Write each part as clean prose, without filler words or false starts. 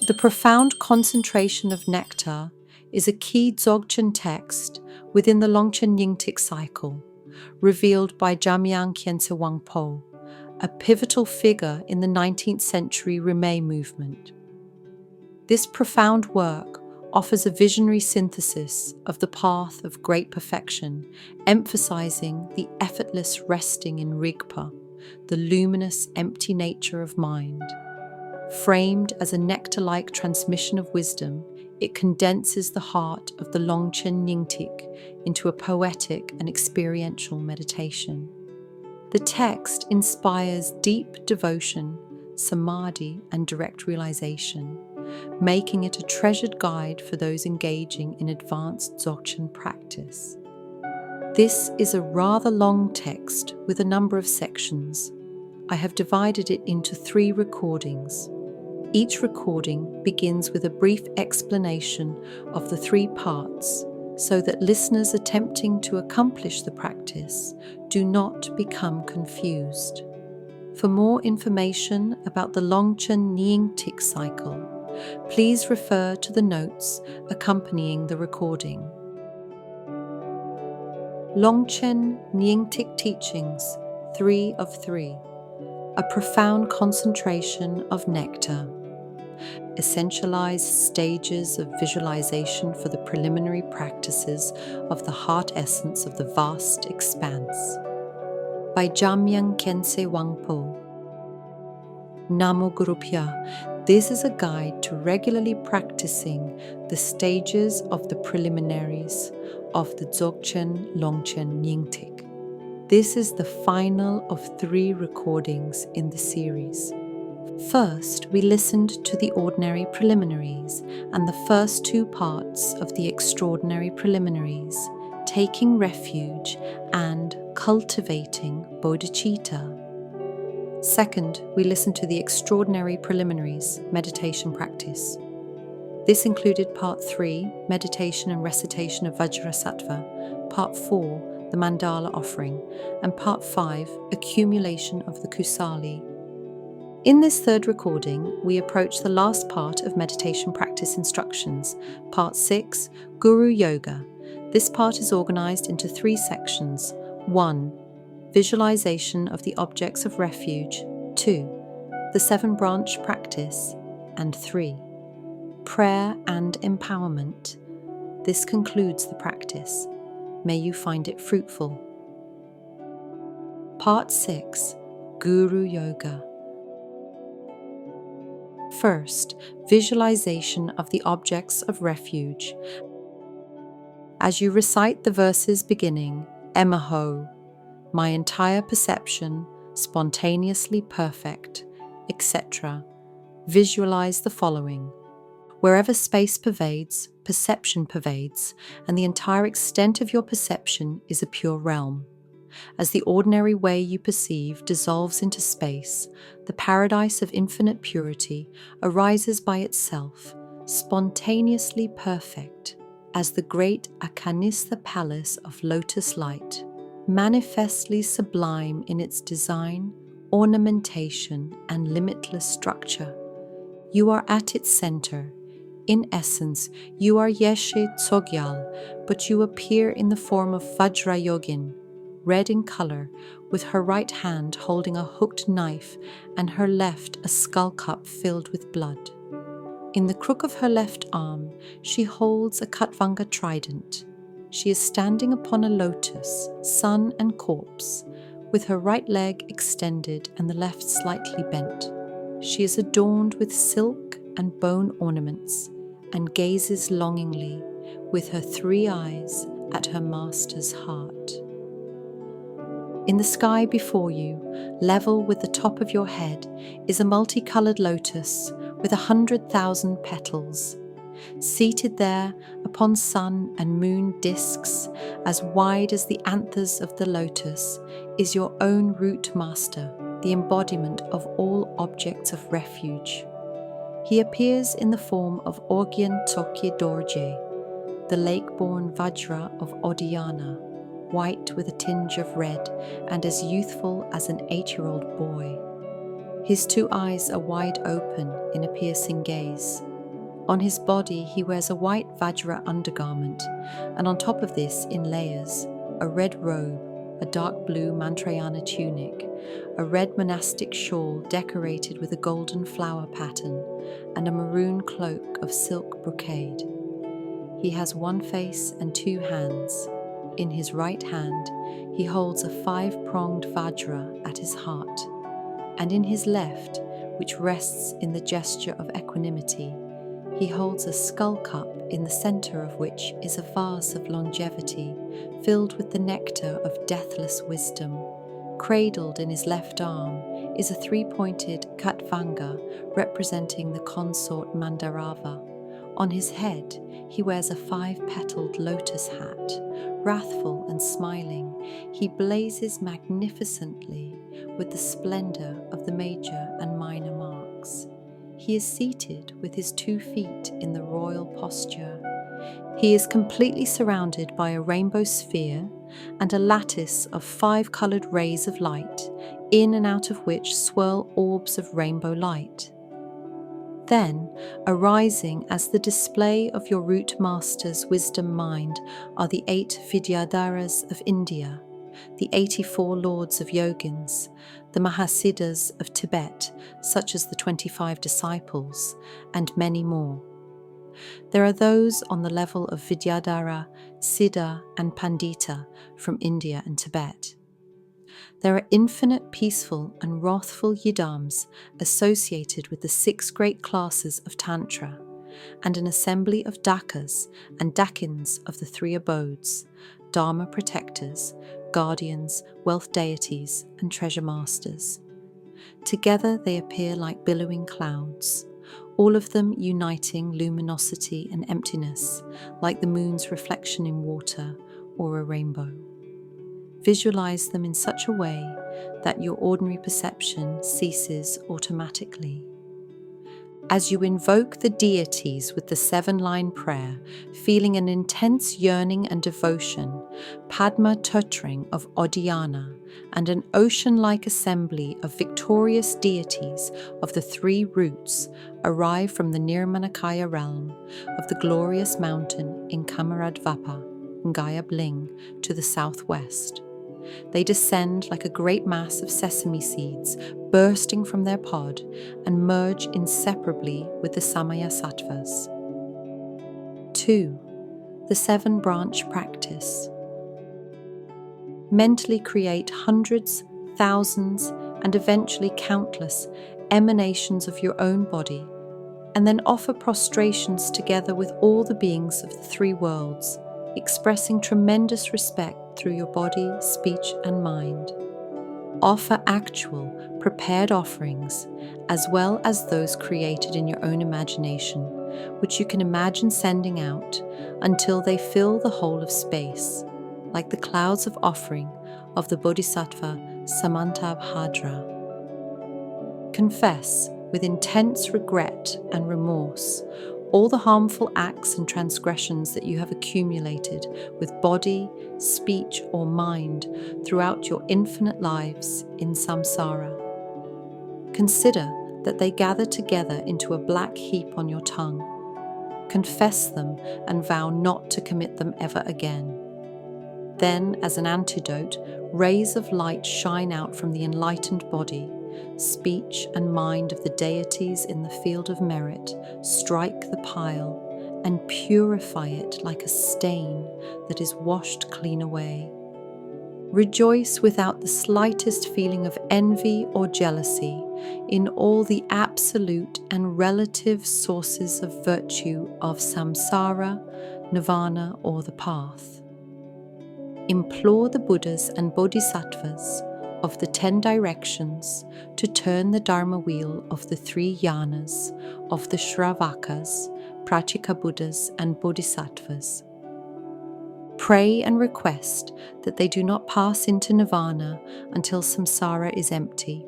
The Profound Concentration of Nectar is a key Dzogchen text within the Longchen Nyingtik cycle, revealed by Jamyang Khyentse Wangpo, a pivotal figure in the 19th century Rimé movement. This profound work offers a visionary synthesis of the path of great perfection, emphasizing the effortless resting in Rigpa, the luminous, empty nature of mind. Framed as a nectar-like transmission of wisdom, it condenses the heart of the Longchen Nyingtik into a poetic and experiential meditation. The text inspires deep devotion, samadhi, and direct realization, making it a treasured guide for those engaging in advanced Dzogchen practice. This is a rather long text with a number of sections. I have divided it into 3 recordings. Each recording begins with a brief explanation of the 3 parts, so that listeners attempting to accomplish the practice do not become confused. For more information about the Longchen Nyingtik cycle, please refer to the notes accompanying the recording. Longchen Nyingtik Teachings 3 of 3. A Profound Concentration of Nectar. Essentialized stages of visualization for the preliminary practices of the heart essence of the vast expanse. By Jamyang Khyentse Wangpo. Namo Guru Pya. This is a guide to regularly practicing the stages of the preliminaries of the Dzogchen Longchen Nyingtik. This is the final of 3 recordings in the series. First, we listened to the ordinary preliminaries and the first 2 parts of the extraordinary preliminaries, taking refuge and cultivating bodhicitta. Second, we listened to the extraordinary preliminaries, meditation practice. This included Part 3, meditation and recitation of Vajrasattva, Part 4, the mandala offering, and Part 5, accumulation of the kusali. In this 3rd recording, we approach the last part of meditation practice instructions, Part 6, Guru Yoga. This part is organized into 3 sections. 1. Visualization of the objects of refuge. 2. The 7-branch practice. And 3. Prayer and empowerment. This concludes the practice. May you find it fruitful. Part 6, Guru Yoga. First, visualization of the objects of refuge. As you recite the verses beginning, Emaho, my entire perception, spontaneously perfect, etc., visualize the following. Wherever space pervades, perception pervades, and the entire extent of your perception is a pure realm. As the ordinary way you perceive dissolves into space, the paradise of infinite purity arises by itself, spontaneously perfect, as the great Akanistha palace of lotus light, manifestly sublime in its design, ornamentation, and limitless structure. You are at its center. In essence, you are Yeshe Tsogyal, but you appear in the form of Vajrayogin, red in color, with her right hand holding a hooked knife and her left a skull cup filled with blood. In the crook of her left arm, she holds a Khatvanga trident. She is standing upon a lotus, sun and corpse, with her right leg extended and the left slightly bent. She is adorned with silk and bone ornaments and gazes longingly with her 3 eyes at her master's heart. In the sky before you, level with the top of your head, is a multicolored lotus with 100,000 petals. Seated there upon sun and moon discs as wide as the anthers of the lotus is your own root master, the embodiment of all objects of refuge. He appears in the form of Ogyen Tsokye Dorje, the lake-born Vajra of Odiyana, white with a tinge of red and as youthful as an 8-year-old boy. His 2 eyes are wide open in a piercing gaze. On his body, he wears a white Vajra undergarment, and on top of this, in layers, a red robe, a dark blue Mantrayana tunic, a red monastic shawl decorated with a golden flower pattern, and a maroon cloak of silk brocade. He has one face and two hands. In his right hand, he holds a 5-pronged Vajra at his heart, and in his left, which rests in the gesture of equanimity, he holds a skull cup in the center of which is a vase of longevity filled with the nectar of deathless wisdom. Cradled in his left arm is a 3-pointed Khatvanga representing the consort Mandarava. On his head, he wears a 5-petaled lotus hat. Wrathful and smiling, he blazes magnificently with the splendor of the major and minor marks. He is seated with his 2 feet in the royal posture. He is completely surrounded by a rainbow sphere and a lattice of 5-colored rays of light, in and out of which swirl orbs of rainbow light. Then, arising as the display of your root master's wisdom mind are the 8 Vidyadharas of India, the 84 lords of yogins, the Mahasiddhas of Tibet, such as the 25 disciples, and many more. There are those on the level of Vidyadhara, Siddha, and Pandita from India and Tibet. There are infinite peaceful and wrathful yidams associated with the 6 great classes of Tantra, and an assembly of dakas and dakins of the 3 abodes, dharma protectors, guardians, wealth deities, and treasure masters. Together they appear like billowing clouds, all of them uniting luminosity and emptiness, like the moon's reflection in water or a rainbow. Visualize them in such a way that your ordinary perception ceases automatically. As you invoke the deities with the 7-line prayer, feeling an intense yearning and devotion, Padma tuttering of Odhyana, and an ocean-like assembly of victorious deities of the 3 roots arrive from the Nirmanakaya realm of the glorious mountain in Kamaradvapa, Ngayab Ling, to the southwest. They descend like a great mass of sesame seeds bursting from their pod and merge inseparably with the Samaya Sattvas. 2. The 7-branch practice. Mentally create hundreds, thousands, and eventually countless emanations of your own body, and then offer prostrations together with all the beings of the 3 worlds, expressing tremendous respect through your body, speech, and mind. Offer actual, prepared offerings, as well as those created in your own imagination, which you can imagine sending out until they fill the whole of space, like the clouds of offering of the Bodhisattva Samantabhadra. Confess with intense regret and remorse all the harmful acts and transgressions that you have accumulated with body, speech, or mind throughout your infinite lives in saṃsāra. Consider that they gather together into a black heap on your tongue. Confess them and vow not to commit them ever again. Then, as an antidote, rays of light shine out from the enlightened body. Speech and mind of the deities in the field of merit strike the pile and purify it like a stain that is washed clean away. Rejoice without the slightest feeling of envy or jealousy in all the absolute and relative sources of virtue of saṃsāra, nirvana, or the path. Implore the Buddhas and Bodhisattvas of the 10 directions to turn the Dharma wheel of the 3 yanas of the Shravakas, Pratyeka Buddhas, and Bodhisattvas. Pray and request that they do not pass into nirvana until saṃsāra is empty.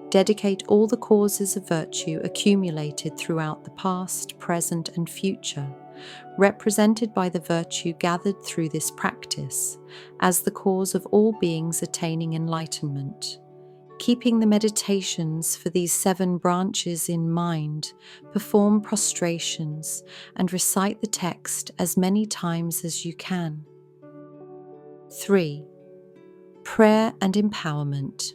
Dedicate all the causes of virtue accumulated throughout the past, present, and future, represented by the virtue gathered through this practice, as the cause of all beings attaining enlightenment. Keeping the meditations for these 7 branches in mind, perform prostrations and recite the text as many times as you can. 3. Prayer and empowerment.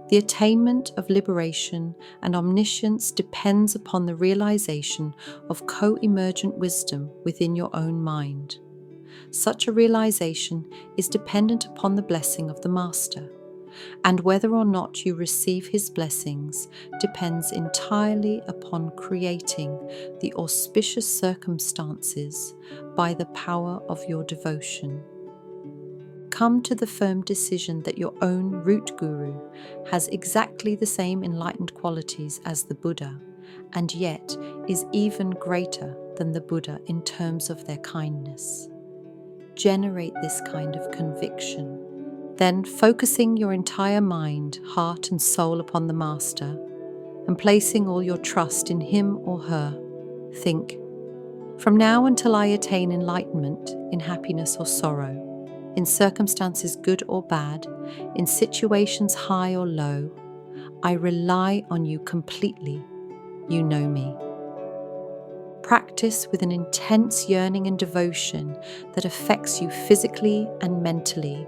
The attainment of liberation and omniscience depends upon the realization of co-emergent wisdom within your own mind. Such a realization is dependent upon the blessing of the Master, and whether or not you receive his blessings depends entirely upon creating the auspicious circumstances by the power of your devotion. Come to the firm decision that your own root guru has exactly the same enlightened qualities as the Buddha, and yet is even greater than the Buddha in terms of their kindness. Generate this kind of conviction. Then, focusing your entire mind, heart and soul upon the Master, and placing all your trust in him or her, think, "From now until I attain enlightenment, in happiness or sorrow, in circumstances good or bad, in situations high or low, I rely on you completely. You know me." Practice with an intense yearning and devotion that affects you physically and mentally.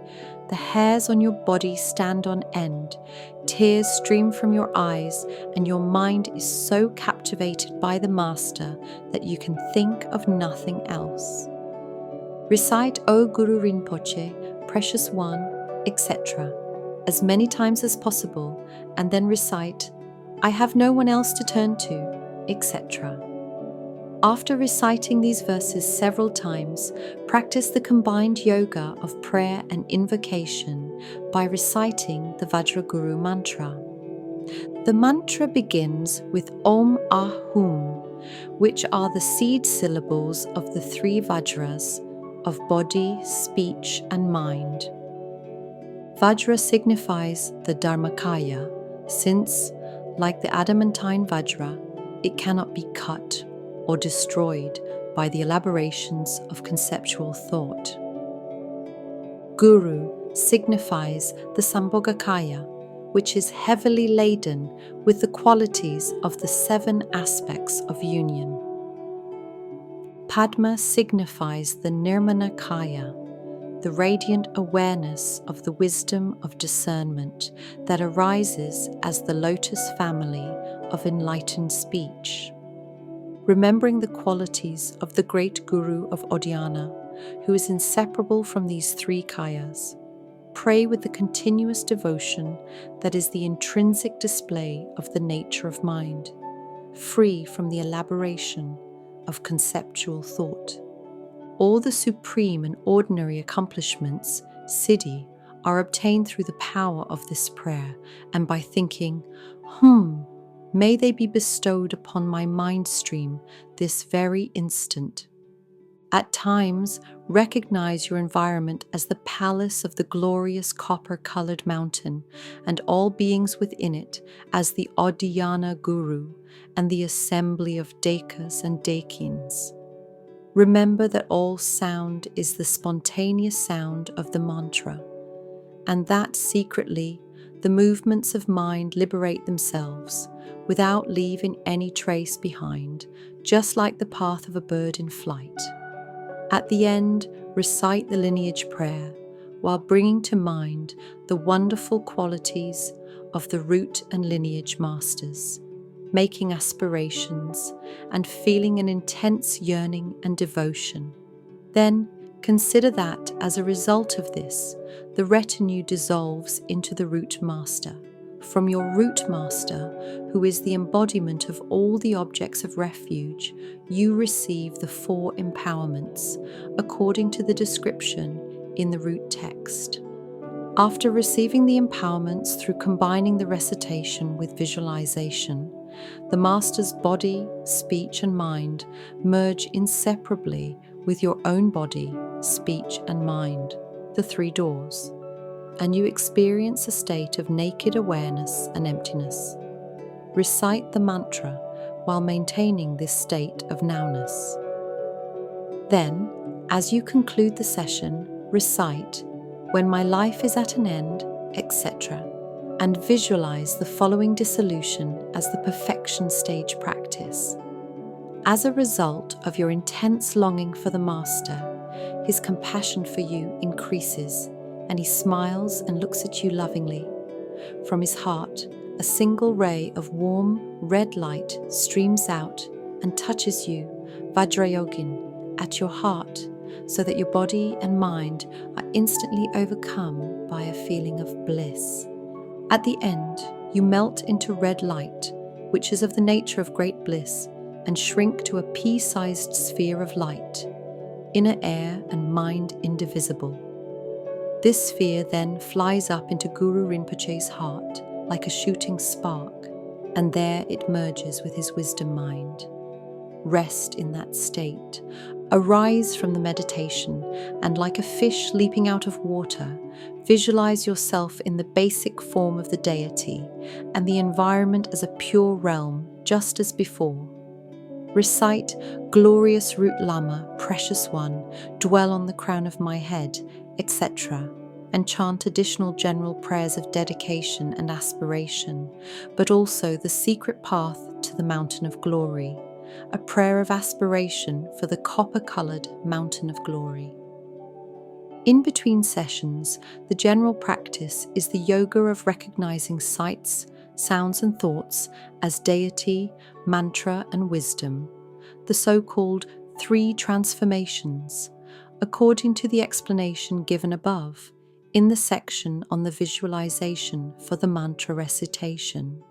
The hairs on your body stand on end, tears stream from your eyes, and your mind is so captivated by the Master that you can think of nothing else. Recite "O Guru Rinpoche, Precious One," etc., as many times as possible, and then recite "I have no one else to turn to," etc. After reciting these verses several times, practice the combined yoga of prayer and invocation by reciting the Vajraguru mantra. The mantra begins with Om Ah Hum, which are the seed syllables of the 3 Vajras of body, speech, and mind. Vajra signifies the Dharmakaya, since, like the adamantine Vajra, it cannot be cut or destroyed by the elaborations of conceptual thought. Guru signifies the Sambhogakaya, which is heavily laden with the qualities of the 7 aspects of union. Padma signifies the Nirmanakaya, the radiant awareness of the wisdom of discernment that arises as the lotus family of enlightened speech. Remembering the qualities of the great Guru of Odhyana, who is inseparable from these 3 kayas, pray with the continuous devotion that is the intrinsic display of the nature of mind, free from the elaboration of conceptual thought. All the supreme and ordinary accomplishments, siddhi, are obtained through the power of this prayer and by thinking, may they be bestowed upon my mind stream this very instant. At times, recognize your environment as the palace of the glorious copper-colored mountain and all beings within it as the Odhyana Guru and the assembly of Dekas and Dekins. Remember that all sound is the spontaneous sound of the mantra, and that secretly the movements of mind liberate themselves without leaving any trace behind, just like the path of a bird in flight. At the end, recite the lineage prayer while bringing to mind the wonderful qualities of the root and lineage masters, making aspirations and feeling an intense yearning and devotion. Then consider that, as a result of this, the retinue dissolves into the root master. From your root master, who is the embodiment of all the objects of refuge, you receive the 4 empowerments, according to the description in the root text. After receiving the empowerments through combining the recitation with visualization, the master's body, speech, and mind merge inseparably with your own body, speech, and mind, the 3 doors, and you experience a state of naked awareness and emptiness. Recite the mantra while maintaining this state of nowness. Then, as you conclude the session, recite, "When my life is at an end, etc., and visualize the following dissolution as the perfection stage practice. As a result of your intense longing for the Master, his compassion for you increases, and he smiles and looks at you lovingly. From his heart, a single ray of warm, red light streams out and touches you, Vajrayogin, at your heart, so that your body and mind are instantly overcome by a feeling of bliss. At the end, you melt into red light, which is of the nature of great bliss, and shrink to a pea-sized sphere of light, inner air and mind indivisible. This sphere then flies up into Guru Rinpoche's heart like a shooting spark, and there it merges with his wisdom mind. Rest in that state. Arise from the meditation, and like a fish leaping out of water, visualize yourself in the basic form of the deity and the environment as a pure realm, just as before. Recite, "Glorious Root Lama, Precious One, dwell on the crown of my head," etc., and chant additional general prayers of dedication and aspiration, but also the secret path to the Mountain of Glory, a prayer of aspiration for the copper-coloured Mountain of Glory. In between sessions, the general practice is the yoga of recognizing sights, sounds and thoughts as deity, mantra and wisdom, the so-called 3 transformations, according to the explanation given above in the section on the visualization for the mantra recitation.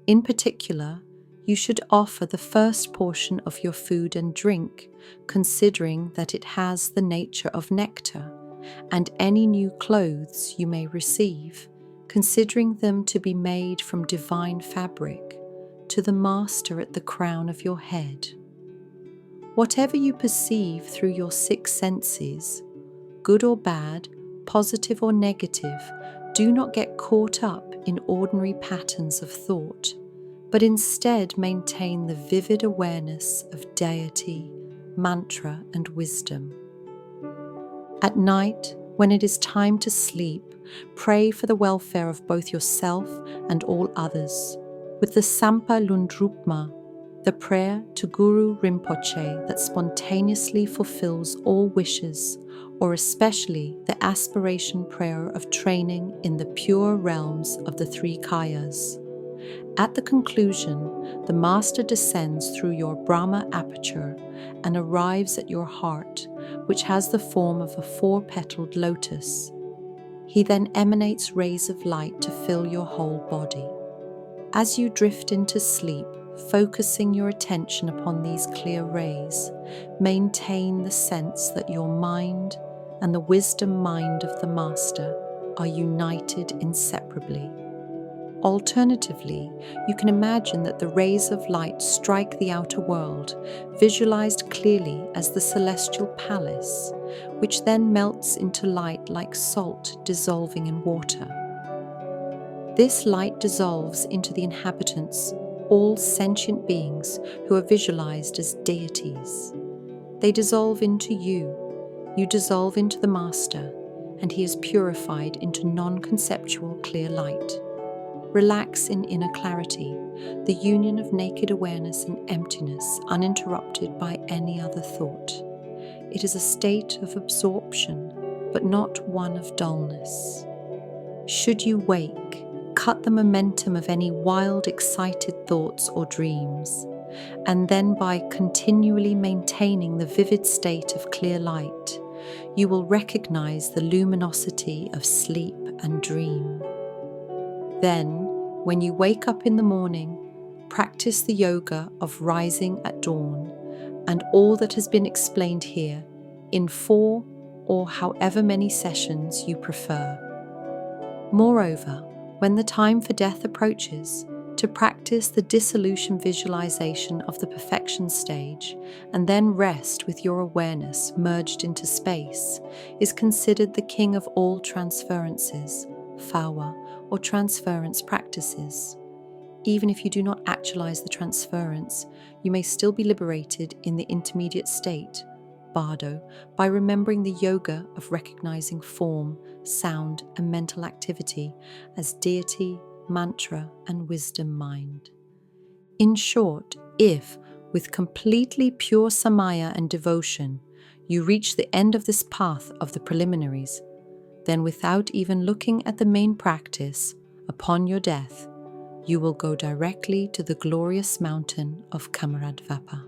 In particular, you should offer the first portion of your food and drink, considering that it has the nature of nectar, and any new clothes you may receive, considering them to be made from divine fabric, to the Master at the crown of your head. Whatever you perceive through your 6 senses, good or bad, positive or negative, do not get caught up in ordinary patterns of thought, but instead maintain the vivid awareness of deity, mantra, and wisdom. At night, when it is time to sleep, pray for the welfare of both yourself and all others, with the Sampa Lundrupma, the prayer to Guru Rinpoche that spontaneously fulfills all wishes, or especially the aspiration prayer of training in the pure realms of the 3 kayas. At the conclusion, the Master descends through your Brahma aperture and arrives at your heart, which has the form of a 4-petaled lotus. He then emanates rays of light to fill your whole body. As you drift into sleep, focusing your attention upon these clear rays, maintain the sense that your mind and the wisdom mind of the Master are united inseparably. Alternatively, you can imagine that the rays of light strike the outer world, visualized clearly as the celestial palace, which then melts into light like salt dissolving in water. This light dissolves into the inhabitants, all sentient beings who are visualized as deities. They dissolve into you dissolve into the Master, and he is purified into non-conceptual clear light. Relax in inner clarity, the union of naked awareness and emptiness uninterrupted by any other thought. It is a state of absorption, but not one of dullness. Should you wake, cut the momentum of any wild, excited thoughts or dreams, and then by continually maintaining the vivid state of clear light, you will recognize the luminosity of sleep and dream. Then, when you wake up in the morning, practice the yoga of rising at dawn and all that has been explained here in 4 or however many sessions you prefer. Moreover, when the time for death approaches, to practice the dissolution visualization of the perfection stage and then rest with your awareness merged into space is considered the king of all transferences, phawa, or transference practices. Even if you do not actualize the transference, you may still be liberated in the intermediate state, bardo, by remembering the yoga of recognizing form, sound, and mental activity as deity, mantra, and wisdom mind. In short, if, with completely pure samaya and devotion, you reach the end of this path of the preliminaries, then without even looking at the main practice, upon your death, you will go directly to the glorious mountain of Kamaradvapa.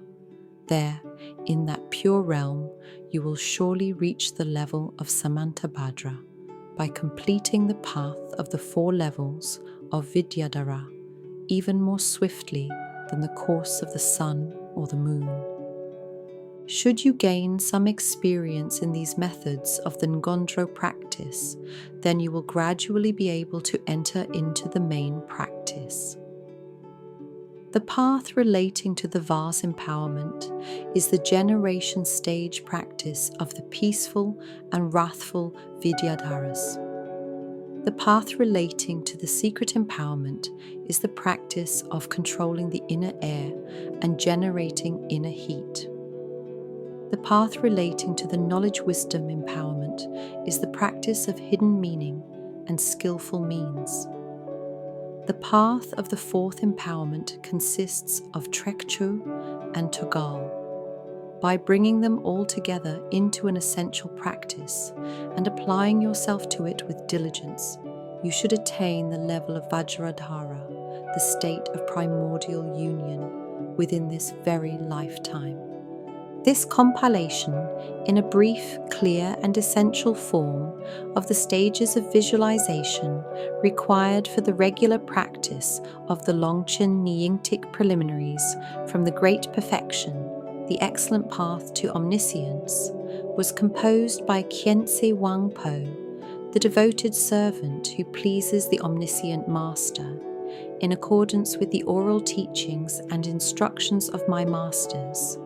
There, in that pure realm, you will surely reach the level of Samantabhadra by completing the path of the 4 levels of Vidyadhara even more swiftly than the course of the sun or the moon. Should you gain some experience in these methods of the ngöndro practice, then you will gradually be able to enter into the main practice. The path relating to the vase empowerment is the generation stage practice of the peaceful and wrathful Vidyadharas. The path relating to the secret empowerment is the practice of controlling the inner air and generating inner heat. The path relating to the knowledge-wisdom empowerment is the practice of hidden meaning and skillful means. The path of the 4th empowerment consists of Trekchu and Togal. By bringing them all together into an essential practice and applying yourself to it with diligence, you should attain the level of Vajradhara, the state of primordial union, within this very lifetime. This compilation, in a brief, clear, and essential form, of the stages of visualization required for the regular practice of the Longchen Nyingtik Preliminaries from the Great Perfection, the Excellent Path to Omniscience, was composed by Khyentse Wangpo, the devoted servant who pleases the omniscient Master, in accordance with the oral teachings and instructions of my Masters,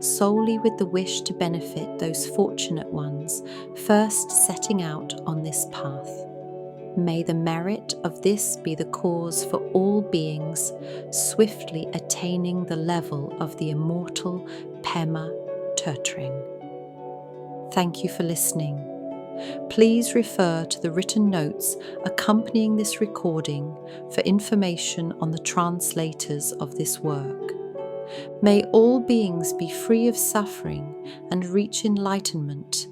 solely with the wish to benefit those fortunate ones first setting out on this path. May the merit of this be the cause for all beings swiftly attaining the level of the immortal Pema Turtring. Thank you for listening. Please refer to the written notes accompanying this recording for information on the translators of this work. May all beings be free of suffering and reach enlightenment